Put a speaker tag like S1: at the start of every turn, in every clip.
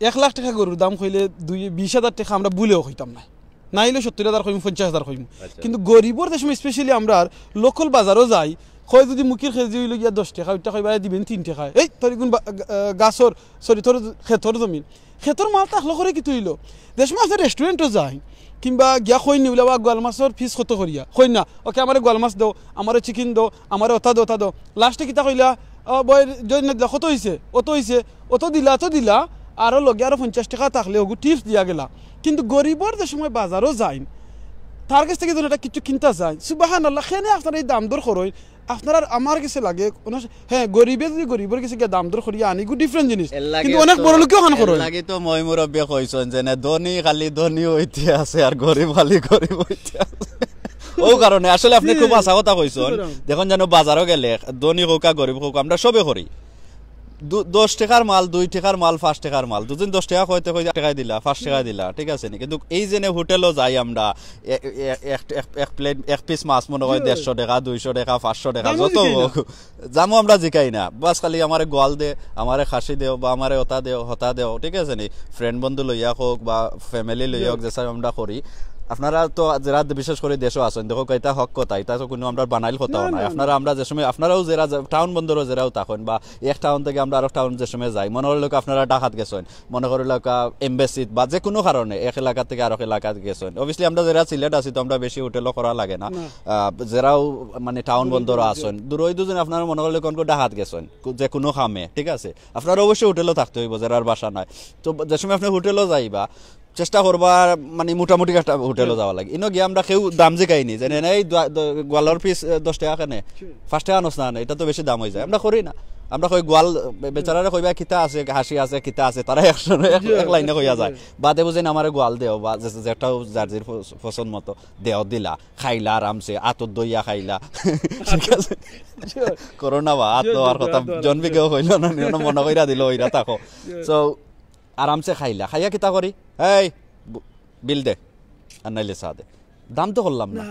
S1: 1 লাখ টাকা গরুর দাম কইলে 20,000 টাকা আমরা ভুলেও হইতাম না, না হইলে 70,000 কইম 50,000 কইম। কিন্তু গরিবর দেশে স্পেশালি আমরা লোকাল বাজারও যাই, কয় যদি মুখির খেজি হইল গিয়া 10 টাকা, ওইটা কইবা দিবেন 3 টাকা। এই তোর গুণ গাছর তোর ক্ষেতর জমিন, ক্ষেতর মাল তাকলো করে কি তুইল দেশ মাছের রেস্টুরেন্টও যায় কিংবা গিয়া খই নিউলে বা গোয়াল মাছের ফিস কত করিয়া খই না, ওকে আমার গোয়াল মাছ দাও, আমার চিকেন দাও, আমার ওটা দাও। লাস্টে কিতা কইলা বই যদি না দিলা কত হয়েছে, অত দিলা আরও লগে আরও 50 টাকা থাকলে ওগু টিপস দিয়া গেলা। কিন্তু গরিবর যে সময় বাজারও যায় তার কাছ থেকে যদি এটা কিছু কিনতে যায়, সুবহানাল্লাহ, খেনে আপনার এই দাম দর খরচ আপনার আর আমার কাছে লাগে। হ্যাঁ, গরিবে যদি গরিবের কাছে গিয়ে দাম দর করিয়া আনি গু ডিফারেন্ট জিনিস, কিন্তু অনেক বড় লোকেও খান খরচ
S2: লাগে। তো মই মুরব্বী কইছেন যে না ধনী খালি ধনী হইতে আছে আর গরিব খালি গরিব হইতে আছে। ও কারণে আসলে আপনি খুব আশা কথা কইছেন। দেখুন যেন বাজারও গেলে ধনী হোক আর গরিব হোক আমরা সবে করি 10 টাকার মাল, 2 টাকার মাল, 5 টাকার মাল, দুদিন 10 টাকা কইতে টাকা দিলা, 5 টাকা দিলা, ঠিক আছে নি। কিন্তু এই যে হোটেলও যাই আমরা এক প্লেট এক পিস মাছ মনে হয় 150 টাকা, 200 টাকা, 500 টাকা যত যামো আমরা জিকাই না। বাস খালি আমারে গোয়াল দে, আমারে খাসি দেও বা আমারে হতা দেও, ঠিক আছে নি। ফ্রেন্ড বন্ধু লইয়া হোক বা ফ্যামিলি লইয়া হোক, যেসব আমরা করি। আপনারা তো যারা বিশেষ করে দেশও আছেন, দেখো এটা হক কথা, এটা তো কোনো আমরা বানাইল কথাও নাই। আপনারা আমরা যে সময় আপনারাও যারা টাউন বন্দরও যারাও থাকেন বা এক টাউন থেকে আমরা আরো টাউন যে সময় যাই, মনে হলো আপনারা ডাকাত গেছেন, মনে করিল এম্বাসিত বা যে কোনো কারণে এক এলাকা থেকে আরো এলাকাত গেছেন। অবভিয়াসলি আমরা যারা সিলেট আছি তো আমরা বেশি হোটেলও করা লাগে না, যারাও মানে টাউন বন্দরও আছেন দূর ওই দুজন আপনারা মনে করলে কোন ডাকাত গেছেন যে কোনো খামে, ঠিক আছে। আপনারা অবশ্যই হোটেলও থাকতে হইব যারা বাসা নাই। তো যে সময় আপনি হোটেলও যাইবা চেষ্টা করবা মানে মোটামুটি একটা হোটেলও যাওয়া লাগে। ইনো গিয়ে আমরা কেউ দাম যে খাইনি যে এই গোয়ালর পিস 10 টাকা কেনে 5 টাকা আনস না, এটা তো বেশি দাম হয়ে যায়। আমরা করি না, আমরা কই গোয়াল বেচারারে কইবা কিতা আছে, হাসি আছে, কিতা আছে, তারা এক লাইনে কইয়া যায়। বাদে বুঝেন আমার গোয়াল দেও বা যেটাও জার্জির পছন্দ মতো দেও, দিলা, খাইলা আরামসে, আতর দইয়া খাইলা, ঠিক আছে। করোনা বা আত দেওয়ার কথা জন্মে কেউ হইল না, মনে কইরা দিল ওইরা থাকো। সো আরামসে খাইলা, খাইয়া কিতা করি, এই বিল দে আর নাইলে চা দে। দাম তো করলাম না,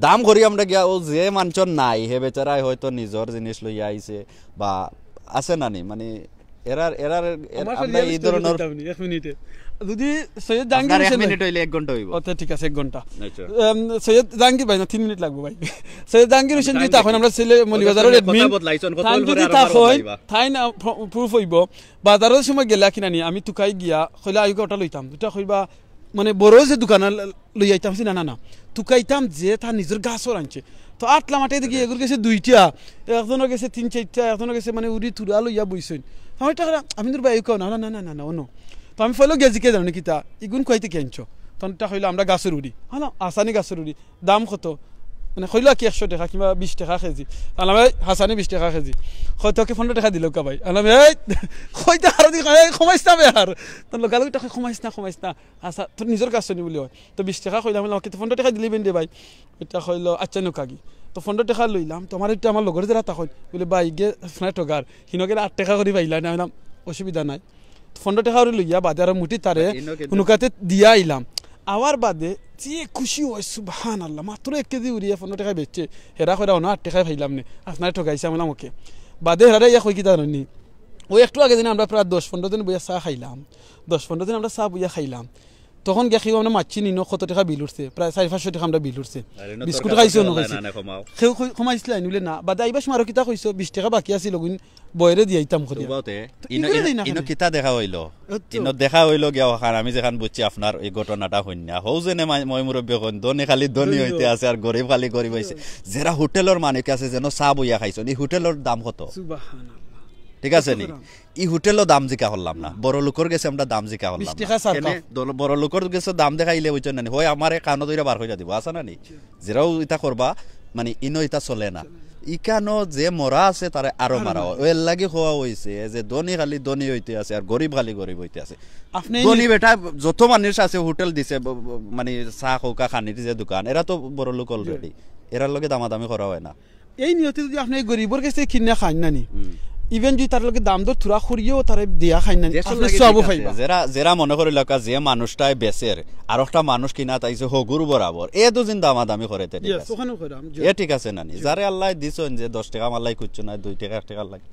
S2: দাম করি আমরা গিয়া ও যে মানচন নাই হে বেচারাই হয়তো নিজের জিনিস লইয়া আইছে বা আছে না নি, মানে এরার আমরা এই ধরনের
S1: 1 মিনিটে যদি সৈয়দ জাহাঙ্গীর
S2: 1 মিনিট হইলে 1 ঘন্টা হইব।
S1: আচ্ছা ঠিক আছে 1 ঘন্টা। সৈয়দ জাহাঙ্গীর ভাই না 3 মিনিট লাগবে ভাই। সৈয়দ জাহাঙ্গীর হোসেন যদি তখন আমরা ছেলে মলিবাজারের অ্যাডমিন যদি তখন তাই না প্রুফ হইব বাজারের সময় গেলা কিনা নি আমি তুকাই গিয়া কইলা আইগো ওটা লইতাম, দুটা কইবা মানে বড় যে দোকান লই আইতাম না তুকাইতাম যে তার নিজের গাছও আনছে। তো আটলা মাঠে দেখি এগুলো গেছে 2টা, একজনের গেছে 3-4টা, একজনের গেছে মানে উড়ি থুরা লইয়া বইছেন। আমি টাকা আমি তোর ভাই কও না না না না না অন্য। তো আমি ফলো গেছি কে জানি কিতা ইগুন কইতে কে আনছো, তখন টা কইলো আমরা গাছের উড়ি। হ্যাঁ আসানি গাছের উড়ি, দাম কত মানে কইলো কি 100 টাকা কিংবা 20 টাকা কেজি। আলাম ভাই হাসানি 20 টাকা কেজি, হয়তো ওকে 15 টাকা দিল কা ভাই। আলাম এই কইতে আর দি কমাইছ না বেয়ার, তোর লোকাল টাকা কমাইছ না আচ্ছা তোর নিজের গাছ নি বলি হয়। তো 20 টাকা কইলাম ওকে 15 টাকা দিলিবেন দে ভাই। এটা কইলো আচ্ছা নকাগি, তো 15 টাকা লইলাম। তোমার এটা আমার লগর যারা তখন বলে ভাই গে ফ্ল্যাটগার হিনকে 8 টাকা করে পাইলা না, অসুবিধা নাই। 15 টাকা লইয়া বাদে আর মুটি তারে হুনুকাতে দিয়া আইলাম। আওয়ার বাদে যে খুশি হয় সুবহানাল্লাহ, মাত্র 1 কেজি উড়িয়ে 15 টাকায় বেচছে। হেরা করে 8 টাকায় পাইলাম নে, আপনার ঠকাইছে আমলাম ওকে। বাদে হেরা ইয়া কই কি জানি ওই একটু আগে দিন আমরা প্রায় 10-15 দিন বইয়া চা খাইলাম, 10-15 দিন আমরা চা বইয়া খাইলাম। তখন গেছি আমরা মাছি নিনো কত টাকা বিল উঠছে, প্রায় 400-500 টাকা আমরা বিল উঠছে। বিস্কুট খাইছো না খাইছি কেউ কমাইছিল আইনুলে না বাদে আইবাস মারো কিতা কইছো 20 টাকা বাকি আছিল লগুন বয়রে দিয়াইতাম করি
S2: ইনো কিতা দেখা হইলো, ইনো দেখা হইলো গিয়া ওখান আমি যেখান বুঝছি আপনার এই ঘটনাটা হইনা হৌ যেনে মই মুরব্বী কোন ধনী খালি ধনী হইতে আছে আর গরিব খালি গরিব হইছে। যারা হোটেলের মালিক আছে যেন চা বইয়া খাইছো, এই হোটেলের দাম কত সুবহানাল্লাহ, ঠিক আছে নি। ই হোটেলও দাম জিকা হলাম না, বড় লোকের গেছে আমরা দাম জিকা হলাম না। বড় লোকের গেছে দাম দেখাইলে বুঝছেন না হয় আমার কানো দইরা বার হইয়া দিব আছে না নি। যেরাও ইটা করবা মানে ইনো ইটা চলে না, ইকানো যে মরা আছে তারে আরো মারা ওই লাগি হওয়া হইছে যে ধনী খালি ধনী হইতে আছে আর গরিব খালি গরিব হইতে আছে। ধনী বেটা যত মানুষ আছে হোটেল দিছে মানে চা খৌকা খানির যে দোকান এরা তো বড় লোক অলরেডি, এরার লগে দামাদামি করা হয় না।
S1: এই নিয়তে যদি আপনি গরিবর কাছে কিনে খান না নি ইভেন যদি তার লগে দাম দর থুরা করিও তারে দিয়া খাই না আপনি সব পাইবা।
S2: যারা মনে করে লকা যে মানুষটাই বেচের আর একটা মানুষ কিনা তাইছে হগুর বরাবর এ দুদিন দামাদামি করে ঠিক আছে, ঠিক আছে না নি। যারে আল্লাহ দিছেন যে 10 টাকা আল্লাহ খুঁজছো না 2 টাকা 1 টাকা লাগে